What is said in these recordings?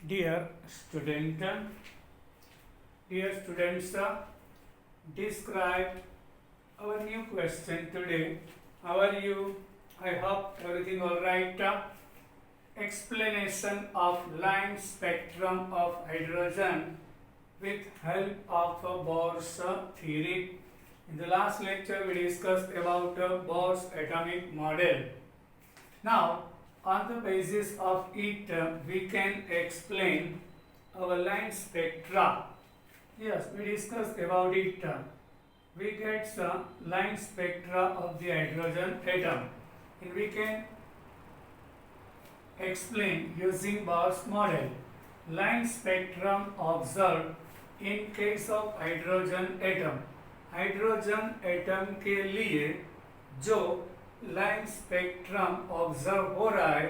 Dear student, dear students, describe our new question today. How are you? I hope everything all right. Explanation of line spectrum of hydrogen with help of Bohr's theory. In the last lecture, we discussed about Bohr's atomic model. Now, on the basis of it, we can explain our line spectra. Yes, we discussed about it. We get line spectra of the hydrogen atom, and we can explain using Bohr's model. Line spectrum observed in case of hydrogen atom. Hydrogen atom के लिए जो line spectrum observe हो रहा है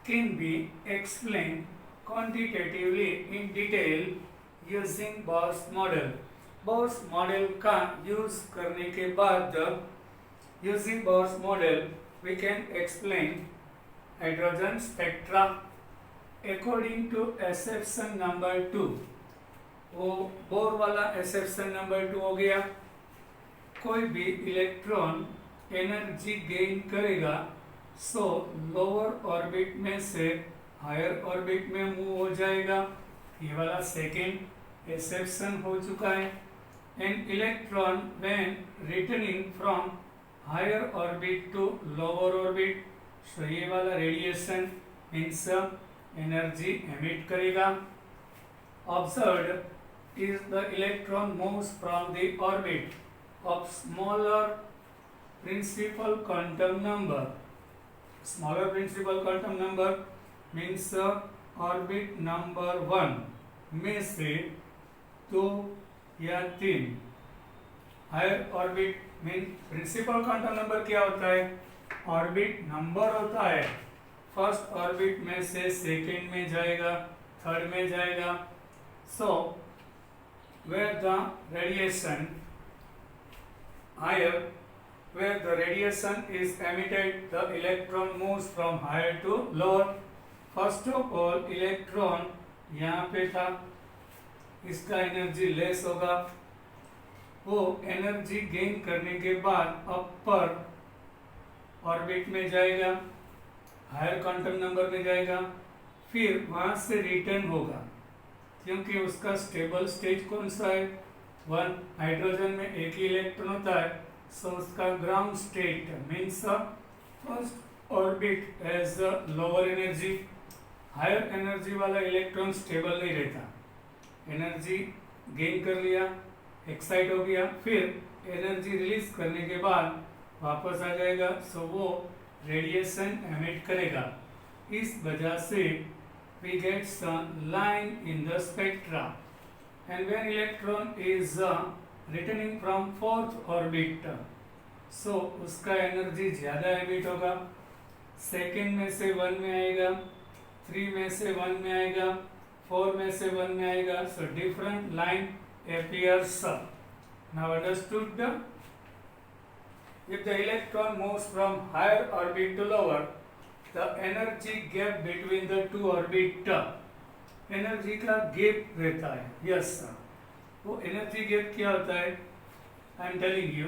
can be explain quantitatively in detail using Bohr's model. Bohr's model का use करने के बाद using Bohr's model we can explain hydrogen spectra according to exception number 2. वो बोर वाला एक्सेप्शन नंबर 2 हो गया. कोई भी इलेक्ट्रॉन एनर्जी गेन करेगा सो लोअर ऑर्बिट में से हायर ऑर्बिट में मूव हो जाएगा. ये वाला सेकेंड एक्सेप्शन हो चुका है. An electron when returning from higher orbit to lower orbit so ये वाला रेडिएशन मीन्स एनर्जी एमिट करेगा. Observed is the electron moves from the orbit of smaller principal quantum number. Smaller principal quantum number means orbit number 1 में से 2 या 3. Higher orbit means principal quantum number क्या होता है? Orbit number होता है. First orbit में से second में जाएगा, third में जाएगा. So where the radiation higher, where the radiation is emitted, the electron moves from higher to lower. First of all, electron यहाँ पे था, इसका एनर्जी लेस होगा. वो एनर्जी गेन करने के बाद अपर ऑर्बिट में जाएगा, हायर क्वांटम नंबर में जाएगा, फिर वहाँ से रिटर्न होगा क्योंकि उसका स्टेबल स्टेज कौन सा है? 1. हाइड्रोजन में एक ही इलेक्ट्रॉन होता है सो उसका ground state means first orbit as lower energy. Higher energy वाला इलेक्ट्रॉन स्टेबल नहीं रहता. एनर्जी गेन कर लिया, एक्साइट हो गया, फिर एनर्जी रिलीज करने के बाद वापस आ जाएगा सो वो रेडिएशन एमिट करेगा. इस वजह से we get some line in the spectra. And when electron is returning from fourth orbit, so उसका एनर्जी ज़्यादा एमिट होगा. सेकेंड में से 1 में आएगा, 3 में से 1 में आएगा, 4 में से 1 में आएगा. So different line appears. Now understood? If the electron moves from higher orbit to lower, the energy gap between the two orbit, energy का गैप रहता है. यस सर, वो एनर्जी गैप क्या होता है? I am telling you.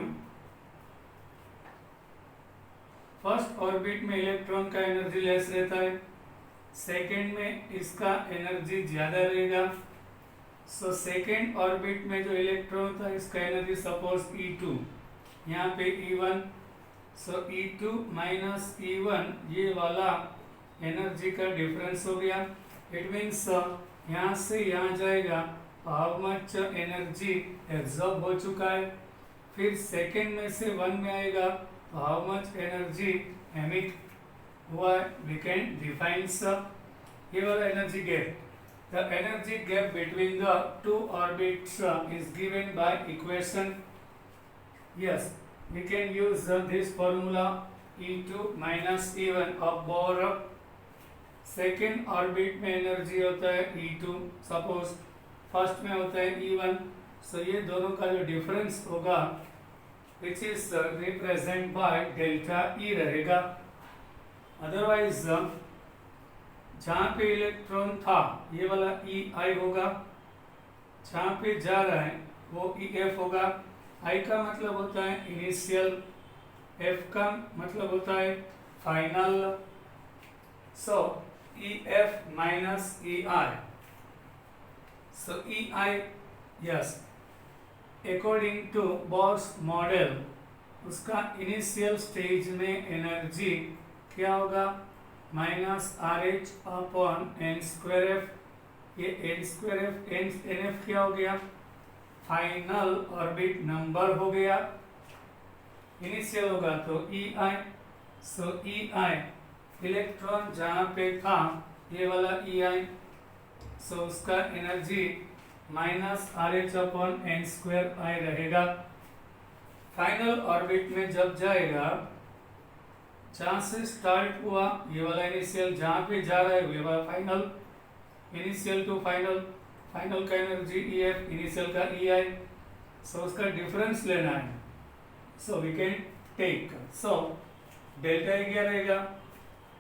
First orbit में electron का energy less रहता है, सेकेंड में इसका एनर्जी ज्यादा रहेगा. सो सेकेंड ऑर्बिट में जो इलेक्ट्रॉन होता है इसका एनर्जी सपोज E2, यहाँ पे E1. सो E2 माइनस E1 ये वाला एनर्जी का डिफरेंस हो गया. इट मीन्स यहाँ से यहाँ जाएगा हाउ मच एनर्जी एब्जॉर्ब हो चुका है. फिर सेकेंड में से 1 में आएगा तो हाउ मच एनर्जी एमिट हुआ है. वी कैन डिफाइन ये वाला energy gap. The energy gap between the two orbits is given by equation. Yes, we can use this formula E2 minus E1 of Bohr. Second orbit में energy होता है E2, suppose first में होता है E1. सो ये दोनों का जो डिफरेंस होगा which is represent by delta E रहेगा. अदरवाइज जहाँ पे इलेक्ट्रॉन था ये वाला ई आई होगा, जहाँ पे जा रहा है वो ई एफ होगा। आई का मतलब होता है इनिशियल, एफ का मतलब होता है final. So e f minus e i, so e i, yes, according to Bohr's model उसका इनिशियल स्टेज में एनर्जी क्या होगा, minus r h upon n square f. ये n square f n f क्या हो गया, फाइनल ऑर्बिट नंबर हो गया। इनिशियल होगा तो ई i, so e I electron जहाँ पे था ये वाला ई आई, सो उसका energy minus r h upon n square i रहेगा। फाइनल ऑर्बिट में जब जाएगा, जहाँ से स्टार्ट हुआ ये वाला इनिशियल, जहाँ पे जा रहा है ये वाला final, initial to final, final का एनर्जी ई एफ, इनिशियल का ई आई, सो उसका डिफरेंस लेना है। So we can take, so delta a क्या रहेगा,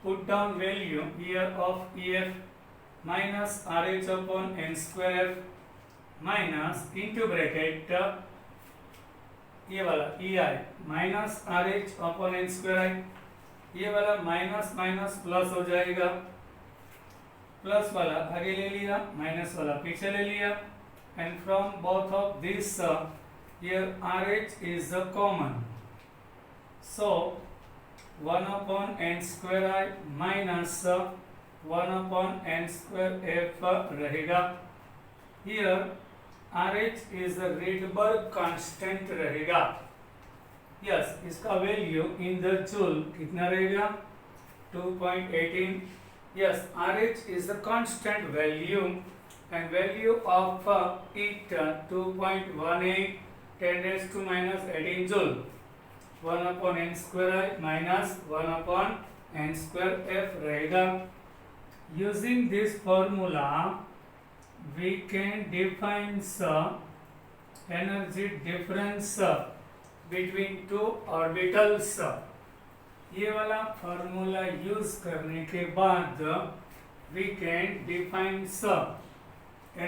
put down value here of e f minus r h upon n square f minus into bracket ये वाला e i minus r h upon n square i, ये वाला minus minus plus हो जाएगा, plus वाला आगे ले लिया, माइनस वाला पीछे ले लिया, and from both of this here R H is common, so 1 upon n square i minus 1 upon n square f रहेगा। Here RH is a Rydberg constant रहेगा। Yes, इसका वैल्यू इन द जूल कितना रहेगा, 2.18। Yes, RH is a constant value and value of it 2.18 10 raised to minus 18 joule। 1 upon n square i minus 1 upon n square f रहेगा। Using this formula we can define energy difference between two orbitals। ये वाला formula use करने के बाद we can define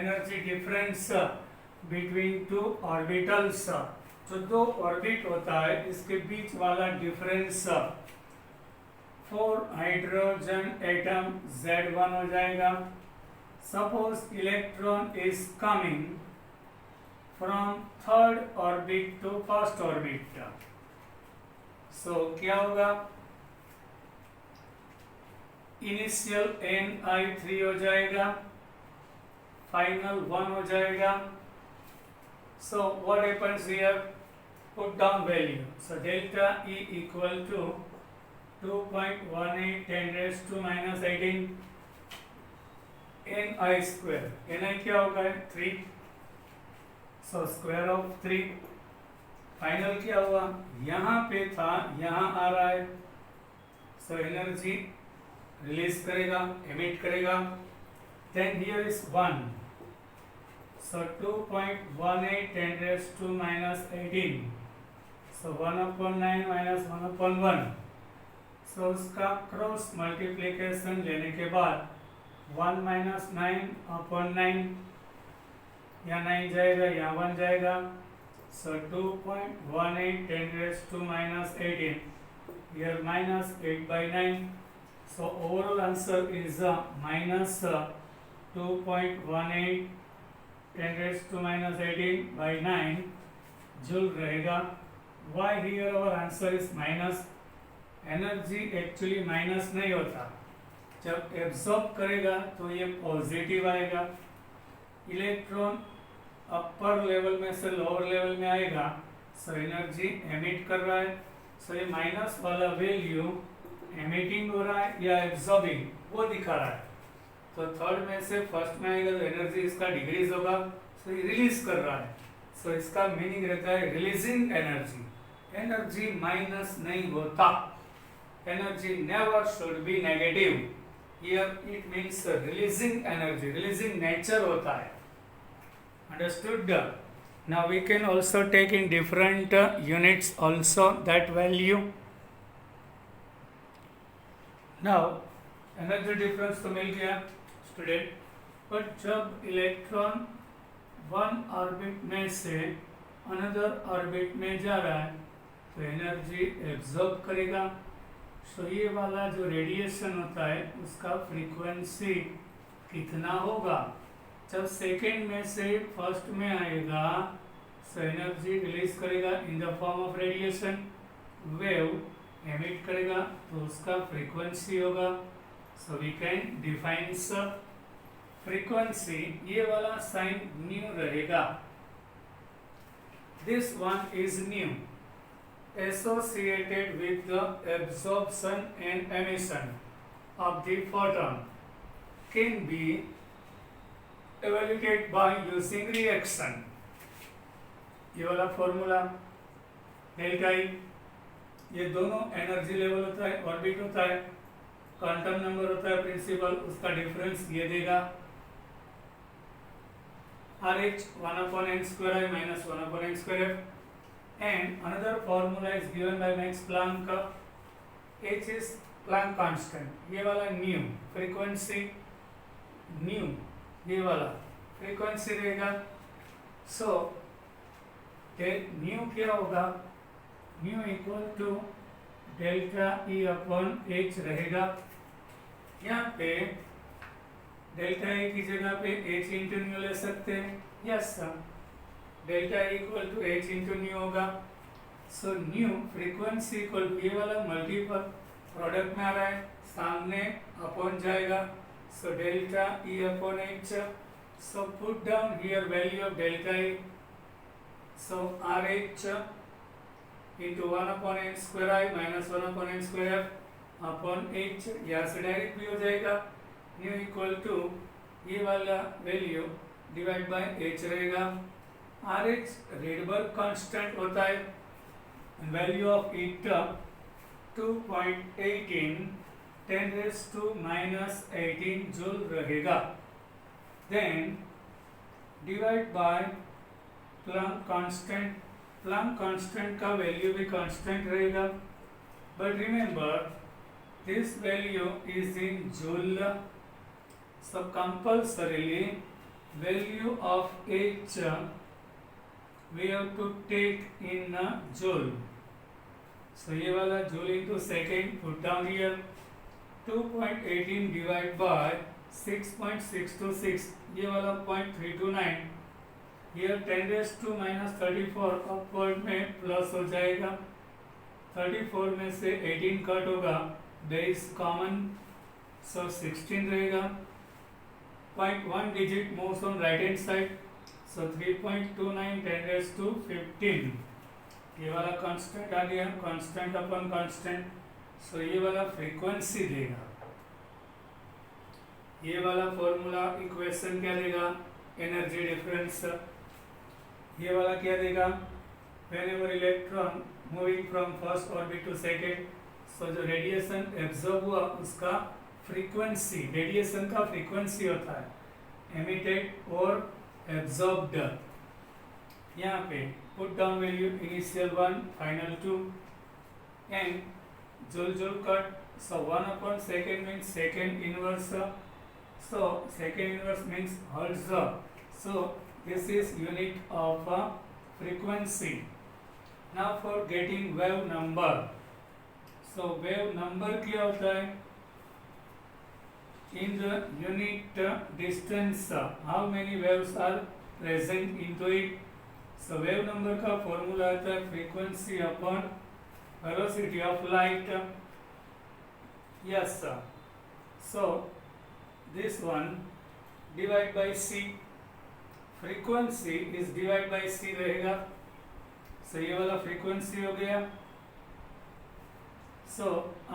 energy difference between two orbitals। तो दो orbit होता है इसके बीच वाला डिफरेंस 4 हाइड्रोजन एटम Z1 हो जाएगा। Suppose electron is coming from third orbit to first orbit, so क्या होगा, इनिशियल Ni3 हो जाएगा, फाइनल 1 हो जाएगा। So what happens here? Put down value. So delta E equal to 2.18 10 raised to minus 18 Ni square. Ni क्या होगा, 3, so square of 3। Final क्या हुआ, यहाँ पे था यहाँ आ रहा है, so एनर्जी रिलीज करेगा, एमिट करेगा। then here is 1, so 2.18 10 raised to minus 18, so 1 upon 9 minus 1 upon 1, so उसका क्रॉस मल्टीप्लिकेशन लेने के बाद 1 minus 9 upon 9, यहाँ 9 जाएगा यहाँ 1 जाएगा, so 2.18 10 raised to minus 18, here minus 8 by 9, so overall answer is minus 2.18 10 raised to minus 18 by 9 joule रहेगा। Why here our answer is minus? Energy actually minus नहीं होता, जब एब्सॉर्ब करेगा तो ये पॉजिटिव आएगा। इलेक्ट्रॉन अपर लेवल में से लोअर लेवल में आएगा, सो एनर्जी एमिट कर रहा है, सो ये माइनस वाला वैल्यू एमिटिंग हो रहा है या एब्सॉर्बिंग वो दिखा रहा है। तो थर्ड में से फर्स्ट में आएगा तो एनर्जी इसका डिक्रीज होगा, सो ये रिलीज कर रहा है, सो इसका मीनिंग रहता है रिलीजिंग एनर्जी। एनर्जी माइनस नहीं होता, energy never should be negative, here it means releasing energy, releasing nature होता है। Understood? Now we can also take in different units also that value. Now energy difference तो मिल गया student, पर जब electron one orbit में से another orbit में जा रहा है तो एनर्जी एब्जॉर्ब करेगा। तो ये वाला जो रेडिएशन होता है उसका फ्रीक्वेंसी कितना होगा? जब सेकेंड में से फर्स्ट में आएगा तो एनर्जी रिलीज करेगा in the form of radiation, wave emit करेगा तो उसका फ्रीक्वेंसी होगा। So we can define frequency, ये वाला साइन न्यू रहेगा। This one is nu associated with the absorption and emission of the photon can be evaluated by using reaction। ये वाला formula delta E, ये दोनों एनर्जी लेवल होता है, orbit होता है, क्वांटम नंबर होता है प्रिंसिपल, उसका डिफरेंस ये देगा RH 1/n² minus 1/n², and another formula is given by Max Planck, H is Planck constant, ये वाला न्यू फ्रीक्वेंसी, न्यू ये वाला फ्रीक्वेंसी रहेगा। सो न्यू क्या होगा? Nu equal to delta E upon h रहेगा। यहाँ पे डेल्टा ई की जगह पे एच इंटू न्यू ले सकते हैं, yes sir, delta equal to h into nu होगा। So nu frequency equal to ये वाला मल्टीपल प्रोडक्ट में आ रहा है, सामने अपॉन जाएगा, so delta E upon H. So put down here value of delta E, so R H into 1/n² minus 1/n² upon H, यहाँ से डायरेक्ट भी हो जाएगा। न्यू इक्वल टू ये वाला वैल्यू डिवाइड बाय एच रहेगा। R H Rydberg constant होता है, वैल्यू ऑफ इट 2.18 10⁻⁻18 जूल रहेगा। Then divide by Planck constant, Planck constant का वैल्यू भी कांस्टेंट रहेगा, but remember this value is in joule, so compulsorily value of h we have to take in joule, so ये वाला joule into second, put down here 2.18 divided by 6.626, ये वाला 0.329, here 10⁻⁻34 upward में plus हो जाएगा, 34 में से 18 कट होगा, बेस कॉमन, सो 16 रहेगा, 0.1 digit moves on right hand side, so 3.29 10⁻15, ये वाला कांस्टेंट आ गया, कांस्टेंट अपन कांस्टेंट, सो ये वाला फ्रीक्वेंसी देगा। ये वाला फॉर्मूला इक्वेशन क्या देगा? Energy difference. ये वाला क्या देगा? Whenever electron moving from first orbit to second, so जो रेडिएशन एब्जॉर्ब हुआ उसका फ्रीक्वेंसी, रेडिएशन का फ्रीक्वेंसी होता है एमिटेड और एब्जॉर्ब्ड। यहाँ पे put down value initial 1 final 2 and joule joule cut, so 1/2 means second inverse, so second inverse means hertz, so this is unit of frequency। now for getting wave number, so wave number क्या होता है? in the unit distance how many waves are present into it, so wave number का formula आता है frequency upon velocity of light, yes sir, so this one divide by c, frequency is divide by c रहेगा, so ये वाला frequency हो गया, so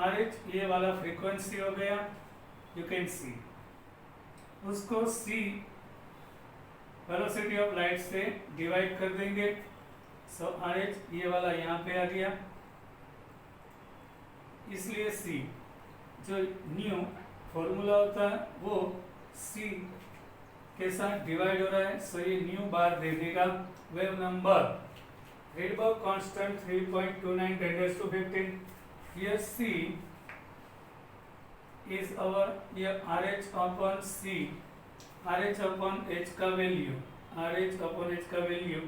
RH ये वाला frequency हो गया, you can see उसको c वेलोसिटी ऑफ लाइट से डिवाइड कर देंगे, सो RH ये वाला यहाँ पे आ गया, इसलिए c जो न्यू फॉर्मूला होता है वो c के साथ डिवाइड हो रहा है, सो ये न्यू बार दे देगा। Wave number Rydberg constant 3.29 10⁻15, here c is our ये RH upon C, RH upon H का वैल्यू, RH अपॉन H का value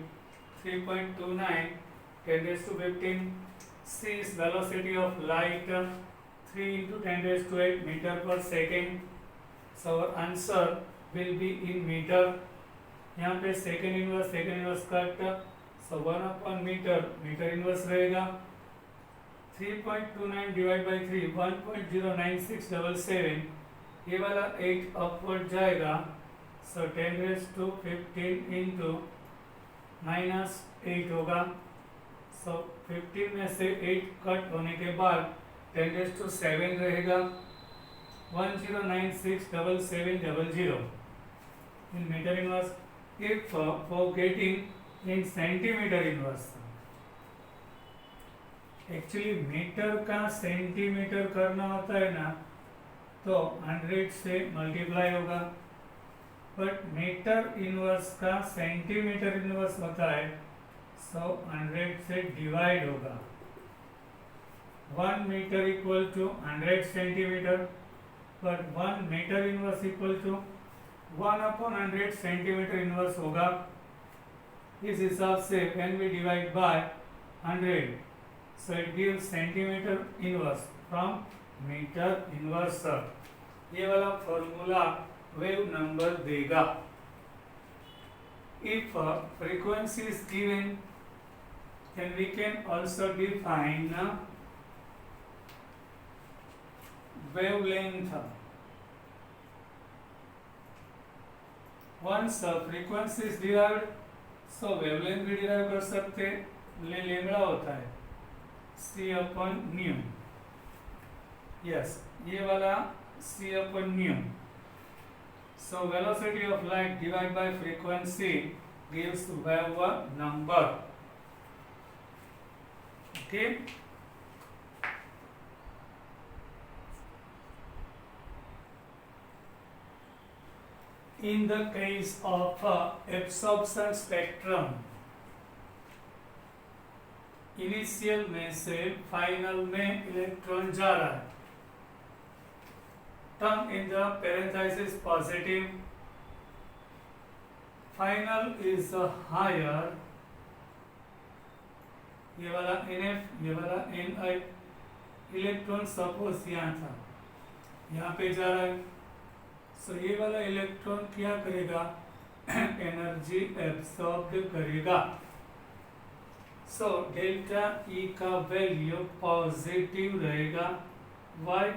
3.29 10 raised to 15. C is velocity of light 3 into 10 raised to 8 meter per second. So our answer will be in meter. यहाँ पे second inverse cut, सो 1 upon metre, metre inverse रहेगा 3.29 divide by 3 1.09677, ये वाला 8 upward जाएगा, सो 10 raise to 15 into -8 होगा, सो 15 में से 8 cut होने के बाद 10 रेज टू 7 रहेगा 1096770 in meter inverse. If for getting in centimeter inverse, actually metre का सेंटीमीटर करना होता है ना तो 100 से मल्टीप्लाई होगा, बट मीटर इनवर्स का सेंटीमीटर इनवर्स होता है, सो 100 से डिवाइड होगा. 1 metre equal to 100 centimetre, but 1 metre inverse equal to 1 upon 100 centimetre inverse होगा. इस हिसाब से when we divide by 100, so it gives centimeter inverse from meter inverse. ये वाला फॉर्मूला वेव नंबर देगा. If frequency is given, then we can also define wavelength. Once frequency is derived, so wavelength भी derive कर सकते, lambda होता है C upon nu. Yes, ये वाला C upon nu. So velocity of light divided by frequency gives wave number. Okay. In the case of absorption spectrum, initial में से final में इलेक्ट्रॉन जा रहा है, term in the parenthesis positive, final is higher, ये वाला NF, ये वाला NI, इलेक्ट्रॉन सपोज यहाँ था, यहाँ पे जा रहा है, सो ये वाला इलेक्ट्रॉन क्या करेगा, एनर्जी एब्सॉर्ब करेगा. सो डेल्टा E का वैल्यू पॉजिटिव रहेगा. वाई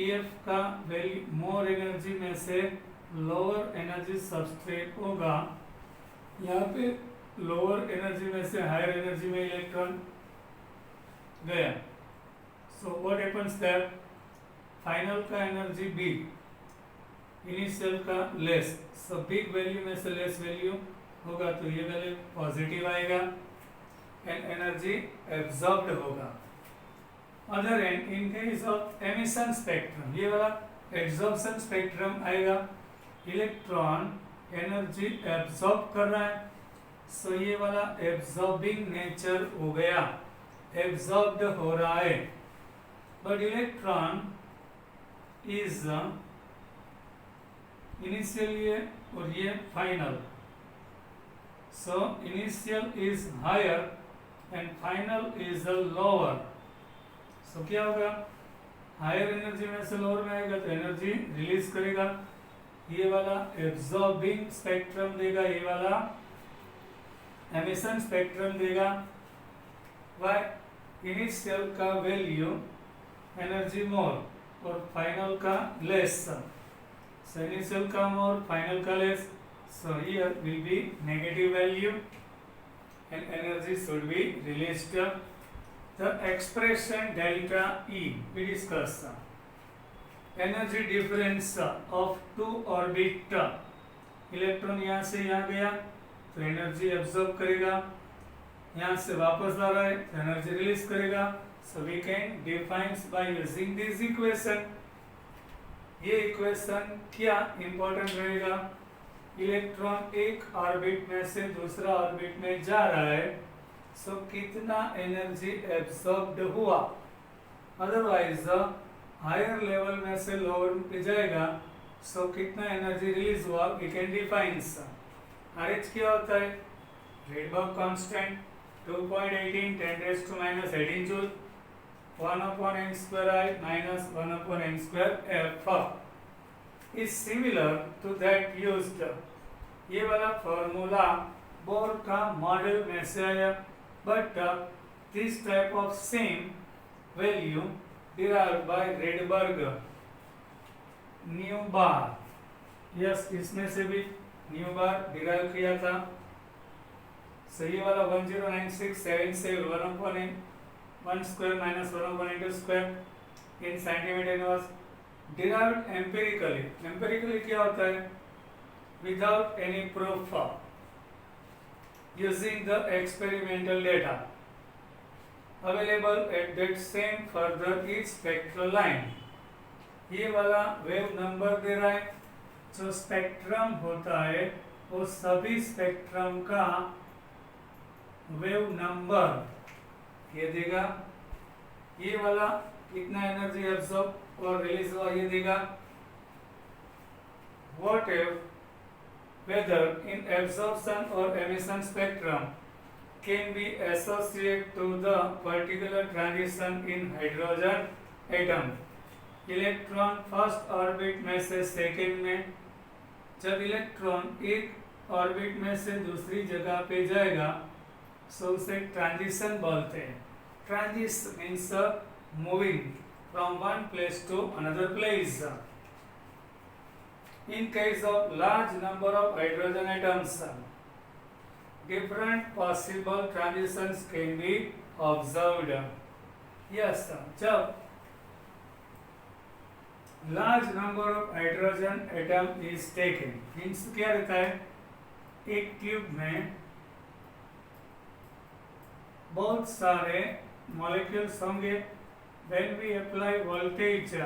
EF का वैल्यू मोर एनर्जी में से लोअर एनर्जी सब्सट्रैक्ट होगा, यहाँ पे लोअर एनर्जी में से हायर एनर्जी में इलेक्ट्रॉन गया. So what happens that final का एनर्जी बिग, इनिशियल का लेस, सो बिग वैल्यू में से लेस वैल्यू होगा तो ये वैल्यू पॉजिटिव आएगा एंड एनर्जी एब्जॉर्ब्ड होगा. Other and in case of emission spectrum, ये वाला एब्जॉर्प्शन स्पेक्ट्रम आएगा, इलेक्ट्रॉन एनर्जी एब्जॉर्ब कर रहा है, सो ये वाला एब्जॉर्बिंग नेचर हो गया, एब्जॉर्ब्ड हो रहा है, बट इलेक्ट्रॉन इज इनिशियल ये और ये final, so initial is higher and final is lower. So क्या होगा, हायर एनर्जी में से लोअर में आएगा तो एनर्जी रिलीज करेगा, ये वाला एब्जॉर्बिंग स्पेक्ट्रम देगा, ये वाला एमिशन स्पेक्ट्रम देगा. वाई इनिशियल का वैल्यू एनर्जी मोर और फाइनल का लेस, so initial का more, final का less, so here will be negative value and energy should be released. The expression delta E we discussed. Energy difference of two orbit, electron यहाँ से यहाँ गया तो energy absorb करेगा, यहाँ से वापस आ रहा है तो एनर्जी रिलीज करेगा. So we can define by using this equation. ये इक्वेशन क्या इंपॉर्टेंट रहेगा, इलेक्ट्रॉन एक ऑर्बिट में से दूसरा ऑर्बिट में जा रहा है, सो कितना एनर्जी एब्सॉर्ब्ड हुआ. अदरवाइज हायर लेवल में से लोअर पे जाएगा, सो कितना एनर्जी रिलीज हुआ वी कैन डिफाइन। RH क्या होता है? Rydberg constant 2.18 10⁻⁻18 joule 1/n² I minus 1/n² F is similar to that used। ये वाला फॉर्मूला बोर का मॉडल में से आया, but this type of same value derived by Rydberg new bar. Yes, इसमें से भी न्यू बार डिराइव किया था। सही वाला 109677 1/n² minus 1/n² in centimeter inverse derived empirically। empirically क्या होता है? Without any proof, using the experimental data available at that same further each spectral line। ये वाला वेव नंबर दे रहा है, जो स्पेक्ट्रम होता है वो सभी स्पेक्ट्रम का वेव नंबर ये देगा। ये वाला कितना एनर्जी एब्सॉर्ब और रिलीज हुआ ये देगा। What if whether in absorption or emission spectrum can be associated to the particular transition in hydrogen atom। Electron first orbit में से सेकेंड में, जब इलेक्ट्रॉन एक ऑर्बिट में से दूसरी जगह पे जाएगा सो उसे ट्रांजिशन बोलते हैं। Transition means moving from one place to another place. In case of large number of hydrogen atoms, different possible transitions can be observed। Yes, जब large number of hydrogen atom is taken, means क्या रहता है? एक tube में बहुत सारे molecules होंगे। When we apply voltage,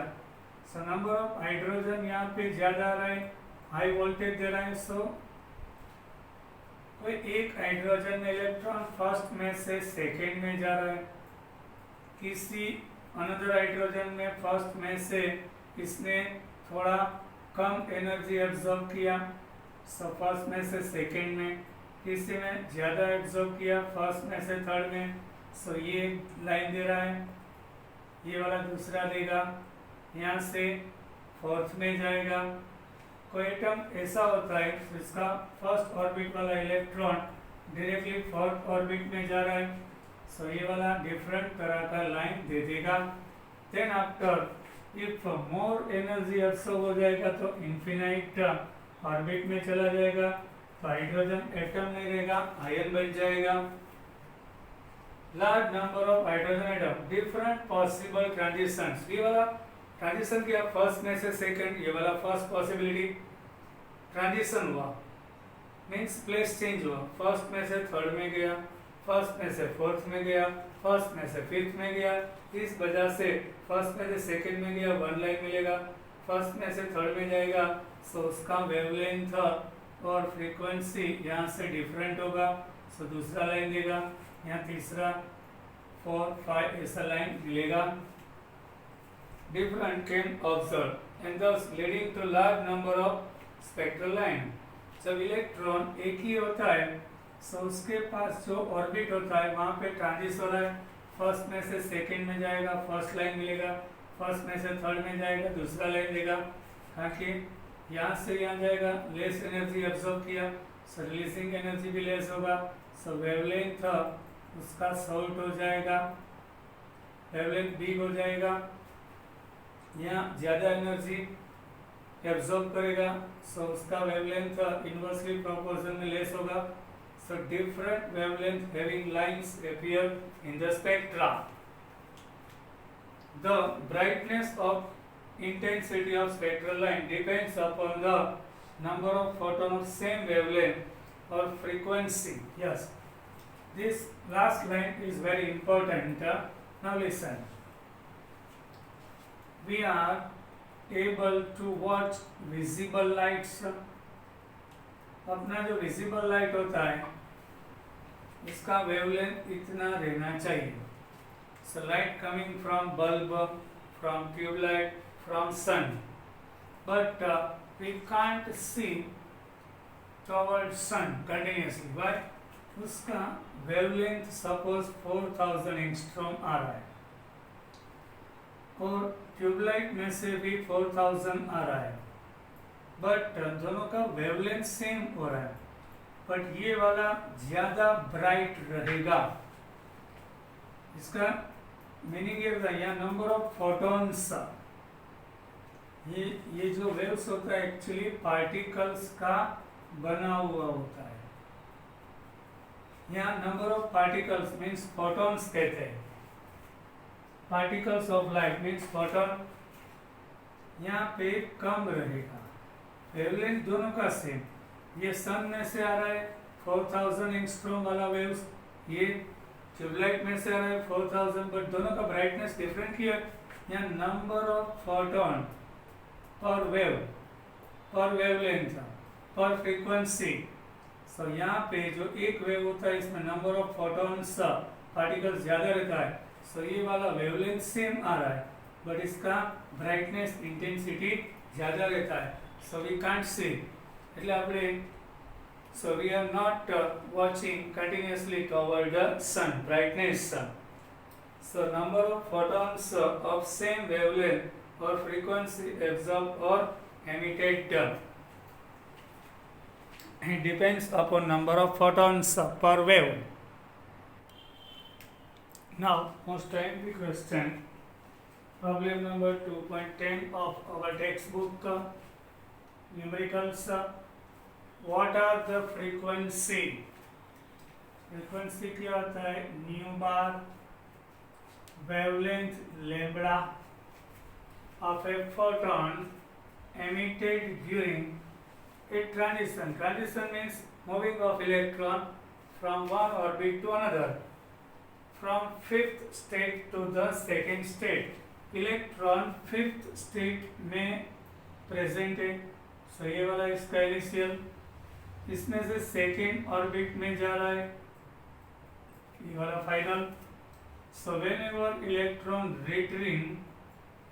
so number of hydrogen यहाँ पे ज्यादा आ रहा है, हाई वोल्टेज दे रहा है, सो कोई एक हाइड्रोजन इलेक्ट्रॉन फर्स्ट में से सेकेंड में जा रहा है, किसी अनदर हाइड्रोजन में फर्स्ट में से इसने थोड़ा कम एनर्जी एब्जॉर्ब किया, सो फर्स्ट में से सेकेंड में, किसी में ज्यादा एब्जॉर्ब किया फर्स्ट में से थर्ड में, सो ये लाइन दे रहा है। ये वाला दूसरा देगा, यहाँ से फोर्थ में जाएगा। कोई एटम ऐसा होता है जिसका फर्स्ट ऑर्बिट वाला इलेक्ट्रॉन डायरेक्टली फोर्थ ऑर्बिट में जा रहा है, सो ये वाला डिफरेंट तरह का लाइन दे देगा। Then after if more energy absorb हो जाएगा तो इन्फिनाइट ऑर्बिट में चला जाएगा, तो हाइड्रोजन एटम नहीं रहेगा, आयन बन जाएगा। Large number of hydrogen atom, different possible transitions. ये वाला ट्रांजिशन किया फर्स्ट में से सेकंड, ये वाला फर्स्ट पॉसिबिलिटी। ट्रांजिशन हुआ मीन्स प्लेस चेंज हुआ, फर्स्ट में से थर्ड में गया, फर्स्ट में से फोर्थ में गया, फर्स्ट में से फिफ्थ में गया। इस वजह से फर्स्ट में से सेकंड में गया, वन लाइन मिलेगा, फर्स्ट में से थर्ड में जाएगा, सो उसका वेवलेंथ और फ्रीक्वेंसी यहाँ से डिफरेंट होगा, सो दूसरा लाइन देगा। यहाँ तीसरा 4 5 ऐसा लाइन मिलेगा। Different can observe and thus leading to large number of spectral line। जब इलेक्ट्रॉन एक ही होता है तो उसके पास जो ऑर्बिट होता है वहाँ पे ट्रांजिट हो रहा है, फर्स्ट में से सेकंड में जाएगा, फर्स्ट लाइन मिलेगा, फर्स्ट में से थर्ड में जाएगा, दूसरा लाइन देगा, ताकि यहाँ से यहाँ जाएगा, लेस एनर्जी एब्जॉर्ब किया, सो रिलीजिंग एनर्जी भी लेस होगा, सो वेवलेंथ उसका शॉर्ट हो जाएगा, वेवलेंथ बिग हो जाएगा, यहाँ ज़्यादा एनर्जी एब्जॉर्ब करेगा, सो उसका वेवलेंथ इनवर्सली प्रोपोर्शन में लेस होगा। So different wavelength having lines appear in the spectra. The brightness of intensity of spectral line depends upon the number of photon of same wavelength और frequency. Yes, this last line is very important. Now listen, we are able to watch visible lights। अपना जो visible light होता है उसका wavelength इतना रहना चाहिए। So light coming from bulb, from tube light, from sun. But we can't see towards sun continuously. Why? उसका wavelength suppose 4000 angstrom आ रहा है और ट्यूबलाइट में से भी 4000 आ रहा है, बट दोनों का वेवलेंथ सेम हो रहा है, बट ये वाला ज्यादा ब्राइट रहेगा। इसका मीनिंग ये होता है यहाँ नंबर ऑफ फोटॉन्स, ये जो वेव्स होता है एक्चुअली पार्टिकल्स का बना हुआ होता है। यहाँ number of particles means photons कहते हैं, particles of light means photon, यहाँ पे कम रहेगा। वेवलेंथ दोनों का सेम, ये सन में से आ रहा है 4000 एंगस्ट्रॉम वाला वेव्स, ये ट्यूबलाइट में से आ रहा है 4000, बट दोनों का ब्राइटनेस डिफरेंट ही है। यहाँ नंबर ऑफ फोटॉन पर वेव, पर वेवलेंथ, पर फ्रीक्वेंसी, सो यहाँ पे जो एक वेव होता है इसमें नंबर ऑफ फोटॉन्स पार्टिकल्स ज्यादा रहता है, सो ये वाला वेवलेंथ सेम आ रहा है, बट इसका ब्राइटनेस इंटेंसिटी ज्यादा रहता है, सो वी कांट सी। એટલે આપણે so we are not watching continuously toward the sun brightness. So number of photons of same wavelength or frequency absorbed or emitted, it depends upon number of photons per wave. Now most timely question, problem number 2.10 of our textbook, numericals. What are the frequency? Frequency क्या होता है? New bar, wavelength lambda of a photon emitted during a transition. Transition means moving of electron from one orbit to another, from fifth state to the second state. Electron fifth state में present है, so ये वाला इसका initial, इसमें से second orbit में जा रहा है, ये वाला final. So whenever electron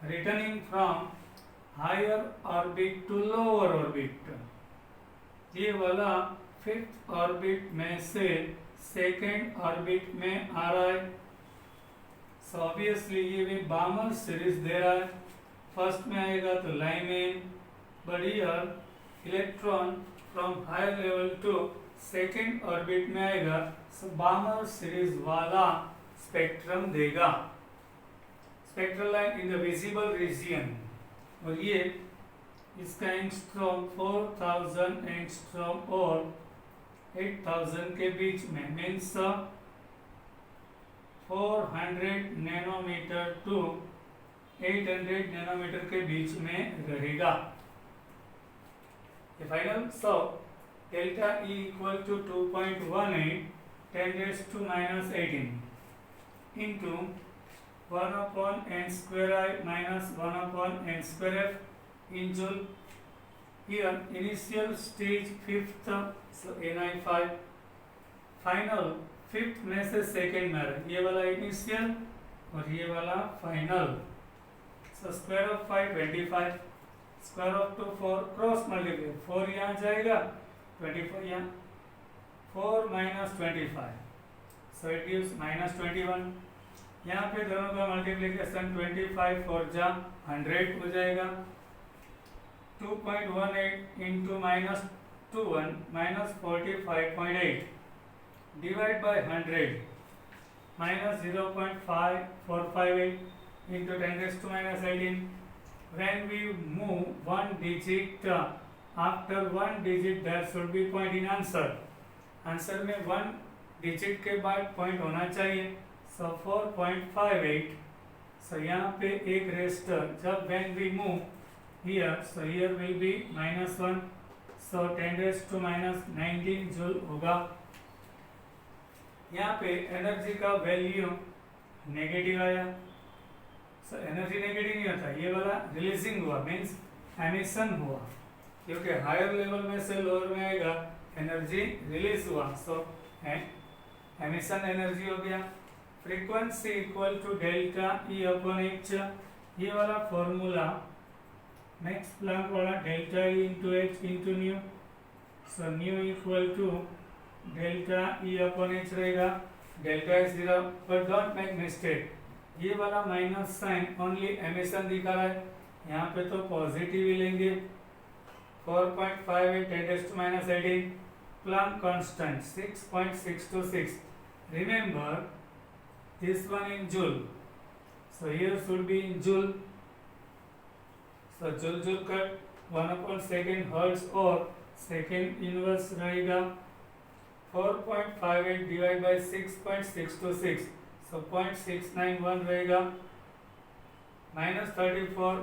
returning from higher orbit to lower orbit, ये वाला फिफ्थ ऑर्बिट में से सेकेंड ऑर्बिट में आ रहा है, सो ऑब्वियसली ये भी बामर सीरीज दे रहा है। फर्स्ट में आएगा तो Lyman, but here electron from higher level to second orbit में आएगा, सो बामर सीरीज वाला स्पेक्ट्रम देगा, spectral line in the visible region. और ये इसका एंगस्ट्रॉम 4000 एंगस्ट्रॉम और 8000 के बीच में, मीन्स 400 नैनोमीटर टू 800 नैनोमीटर के बीच में रहेगा। The final, so delta E equal to 2.18 10 raised to minus 18 into 1 upon n square I minus 1 upon n square f in joule. Here initial stage fifth, so Ni5, final fifth में से second में, ये वाला initial और ये वाला final, so square of 5 25, square of 2 4, cross multiply 4 यहाँ जाएगा, 24 यहाँ, 4 minus 25, so it gives minus 21। यहाँ पे दोनों का मल्टीप्लिकेशन 25 4 जा 100 हो जाएगा, 2.18 into minus 21 minus 45.8 divide by 100 minus 0.5458 into 10 raised to minus 18। When we move one digit, after one digit there should be point in answer. Answer में one digit के बाद point होना चाहिए, so 4.58। so यहाँ पे एक रेस्टर, जब when we move here, so here will be -1, so 10 raised to minus 19 joule होगा। यहाँ पे एनर्जी का वैल्यू नेगेटिव आया, सो एनर्जी नेगेटिव नहीं होता, ये वाला रिलीजिंग हुआ मीन्स एमिशन हुआ, क्योंकि हायर लेवल में से लोअर में आएगा एनर्जी रिलीज हुआ, सो एमिशन एनर्जी हो गया। Frequency equal to delta E upon h, ये वाला फॉर्मूला मैक्स प्लैंक वाला delta e into h into nu, so nu equal to delta E upon h रहेगा, delta is 0, but don't make mistake, ये वाला minus sign only emission दिखा रहा है, यहाँ पे तो पॉजिटिव ही लेंगे। 4.58 10⁻18, Planck constant 6.626. Remember this one in joule, so here should be in joule, so joule cut 1/2 hertz और second inverse रहेगा 4.58 divided by 6.626, so 0.691 रहेगा, -34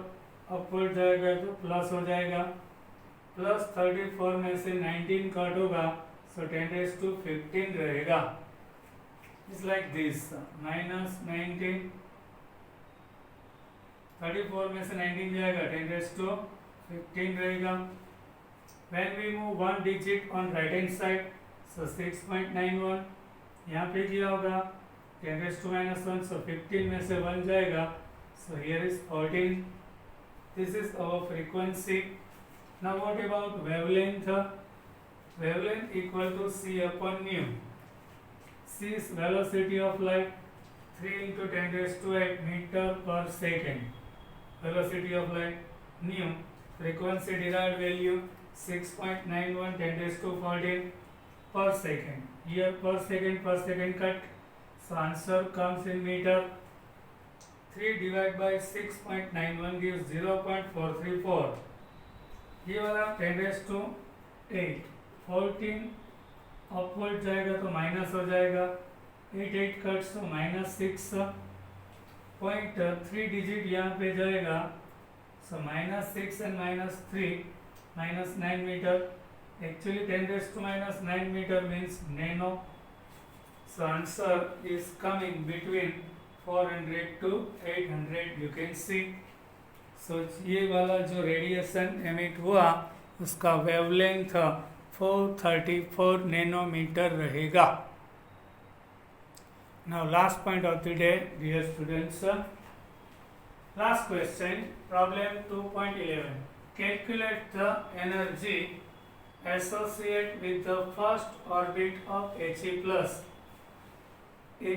अपवर्ड जाएगा तो प्लस हो जाएगा, प्लस 34 में से 19 कट होगा, सो 10⁻15 रहेगा। इट्स लाइक दिस, -19, 34 में से 19 जाएगा, 10⁻15 रहेगा। When we move one digit on right hand side, so 6.91 यहाँ पे किया होगा, 10⁻1, सो 15 में से 1 जाएगा, so here is 14. This is our frequency. Now what about wavelength? Wavelength equal to c upon nu. C is velocity of light, 3 into 10⁸ meter per second. Velocity of light. Nu, frequency derived value 6.91 10⁻14 per second. Here per second cut. So answer comes in meter. 3 divided by 6.91 gives 0.434. ये वाला 10⁸8, 14 upward जाएगा तो minus हो जाएगा, 8 cuts तो -6.3 digit यहाँ पे जाएगा, so -6 and -3 -9 metre, actually 10⁻9 metre means nano, so answer is coming between 400 to 800, you can see. So ये वाला जो रेडिएशन एमिट हुआ उसका वेवलेंथ 434 नैनोमीटर रहेगा। Now last point of the day, dear students, last question, problem 2.11. Calculate the energy associated with the first orbit of He+. He+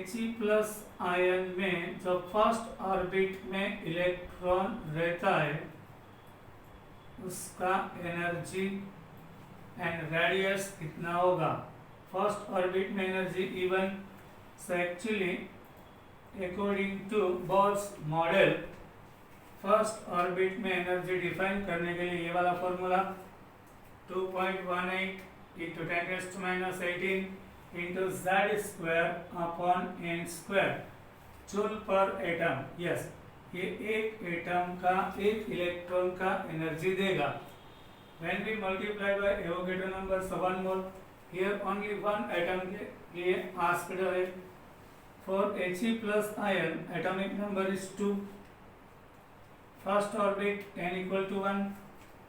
ion में जो first orbit में electron रहता है उसका एनर्जी एंड रेडियस कितना होगा। First orbit में energy E1, so actually according to Bohr's model first orbit में एनर्जी डिफाइन करने के लिए ये वाला formula 2.18 into 10⁻18 into z square upon n square joule per atom. Yes, ये एक एटम का एक इलेक्ट्रॉन का एनर्जी देगा। When we multiply by Avogadro number 1 mole, here only one atom के लिए आस्क्ड है। For He+ ion atomic number is 2, first orbit n equal to 1,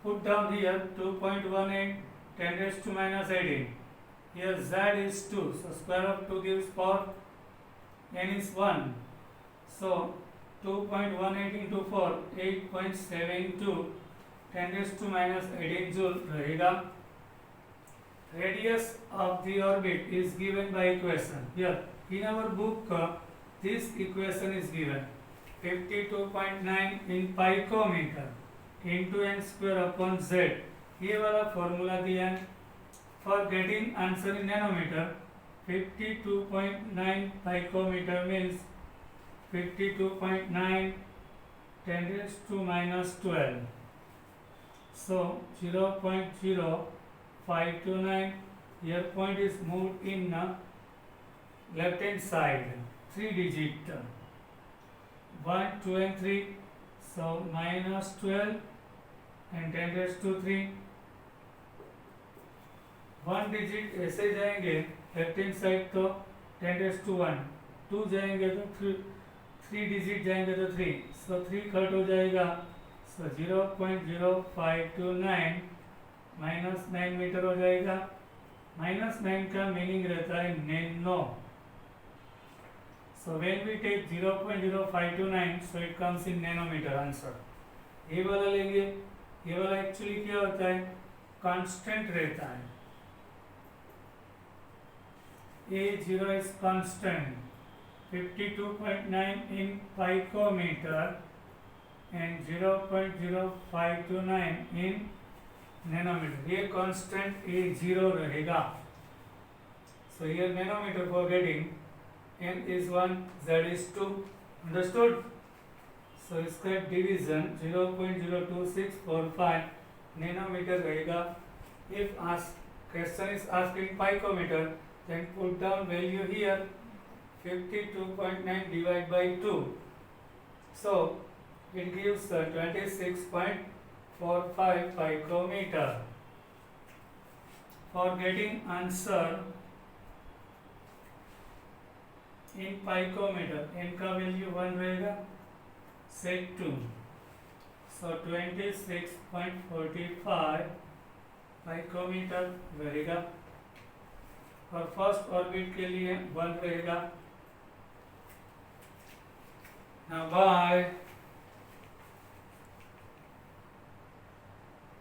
put down here 2.18 10⁻18, here z is 2, so square of 2 gives 4, n is 1, so 2.18 into 4 8.72 10⁻18 joule रहेगा। Radius of the orbit is given by equation. Here in our book this equation is given 52.9 in picometer into n square upon z, ये वाला formula दिया है। For getting answer in nanometer, 52.9 picometer means 52.9 10⁻12, so 0.0529. Here point is moved in left hand side, 3 digit 1, 2 and 3, so -12 and 10⁻3. 1 digit ऐसे जाएंगे left hand side तो 10⁻1, 2 जाएंगे तो 3 digit जाएंगे तो 3, सो 3 कट हो जाएगा, सो 0.0529 -9 मीटर हो जाएगा। -9 का मीनिंग रहता है nano, so So when we take 0.0529, so it comes in nanometer answer. ये वाला लेंगे, ये वाला एक्चुअली क्या होता है, कांस्टेंट रहता है. A0 is constant, 52.9 in picometer and 0.0529 in nanometer. ये कांस्टेंट A0 रहेगा. So here nanometer for getting n is 1, z is 2. Understood? So इसका division 0.02645 nanometer रहेगा. If question is asking picometer, then put down value here, 52.9 divided by 2. So it gives 26.45 picometer. For getting answer in picometer, n का value 1 रहेगा, set 2. So 26.45 picometer रहेगा. और first orbit के लिए 1 रहेगा. Now bye.